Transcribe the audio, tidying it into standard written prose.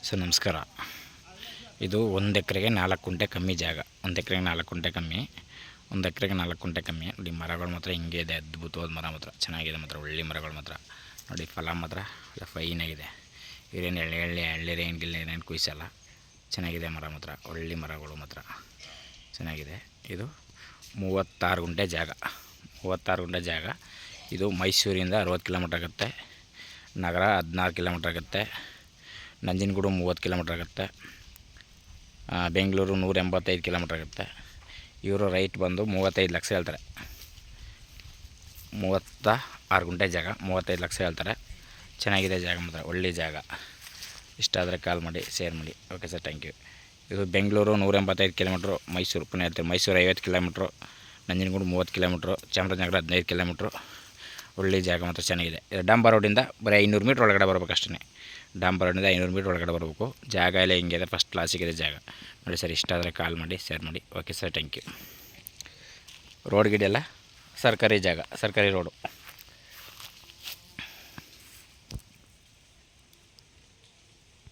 Sir ನಮಸ್ಕಾರ. ಇದು 1 ಎಕರೆಗೆ 4 ಕುಂಟೆ ಕಮ್ಮಿ ಜಾಗ. 1 ಎಕರೆಗೆ 4 ಕುಂಟೆ ಕಮ್ಮಿ. 1 ಎಕರೆಗೆ 4 ಕುಂಟೆ ಕಮ್ಮಿ. ನೋಡಿ ಮರಗಳು ಮಾತ್ರ ಹಿಂಗೆ ಇದೆ, ಅದ್ಭುತವಾದ ಮರ ಮಾತ್ರ ಚೆನ್ನಾಗಿದೆ ಮಾತ್ರ, ಒಳ್ಳೆ ಮರಗಳು ಮಾತ್ರ ನೋಡಿ. ಫಲ ಮಾತ್ರ ಫೈನಾಗಿದೆ. ಇವೇನು ಎಳ್ನೀರೇನು ಕುಯ್ಸಲ್ಲ, ಚೆನ್ನಾಗಿದೆ ಮರ ಮಾತ್ರ, ಒಳ್ಳೆ ಮರಗಳು ಮಾತ್ರ ಚೆನ್ನಾಗಿದೆ. ಇದು 36 ಗುಂಟೆ ಜಾಗ. 36 ಗುಂಟೆ ಜಾಗ. ಇದು ಮೈಸೂರಿಂದ 60 ಕಿಲೋಮೀಟ್ರ್ ಆಗುತ್ತೆ. ನಗರ 16 ಕಿಲೋಮೀಟ್ರ್ ಆಗುತ್ತೆ. ನಂಜನಗೂಡು 30 ಕಿಲೋಮೀಟ್ರ್ ಆಗುತ್ತೆ. ಬೆಂಗಳೂರು 185 ಕಿಲೋಮೀಟ್ರ್ ಆಗುತ್ತೆ. ಇವರು ರೈಟ್ ಬಂದು 35 ಲಕ್ಷ ಹೇಳ್ತಾರೆ. 36 ಗುಂಟೆ ಜಾಗ 35 ಲಕ್ಷ ಹೇಳ್ತಾರೆ. ಚೆನ್ನಾಗಿದೆ ಜಾಗ ಮಾತ್ರ, ಒಳ್ಳೆ ಜಾಗ. ಇಷ್ಟ ಆದರೆ ಕಾಲ್ ಮಾಡಿ, ಶೇರ್ ಮಾಡಿ. Okay sir, thank you. ಇದು ಬೆಂಗಳೂರು 185 ಕಿಲೋಮೀಟ್ರು, ಮೈಸೂರು ಪುನಃ ಹೇಳ್ತೀವಿ, Mysuru 50 kilometre, Nanjangud 30 kilometre, Chamarajanagar 15 kilometre. ಒಳ್ಳೆ ಜಾಗ ಮಾತ್ರ ಚೆನ್ನಾಗಿದೆ. ಡಾಂಬರ್ ರೋಡಿಂದ ಬರೀ 500 ಮೀಟ್ರ್ ಒಳಗಡೆ ಬರ್ಬೇಕು ಅಷ್ಟೇ. ಡಾಂಬರ್ ರೋಡಿಂದ 500 ಮೀಟ್ರ್ ಒಳಗಡೆ ಬರಬೇಕು. ಜಾಗ ಎಲ್ಲ ಹಿಂಗಿದೆ, ಫಸ್ಟ್ ಕ್ಲಾಸಿಗಿದೆ ಜಾಗ ನೋಡಿ ಸರ್. ಇಷ್ಟ ಆದರೆ ಕಾಲ್ ಮಾಡಿ, ಶೇರ್ ಮಾಡಿ. Okay sir, thank you. Road ಗಿಡ ಎಲ್ಲ ಸರ್ಕಾರಿ ಜಾಗ, ಸರ್ಕಾರಿ ರೋಡು.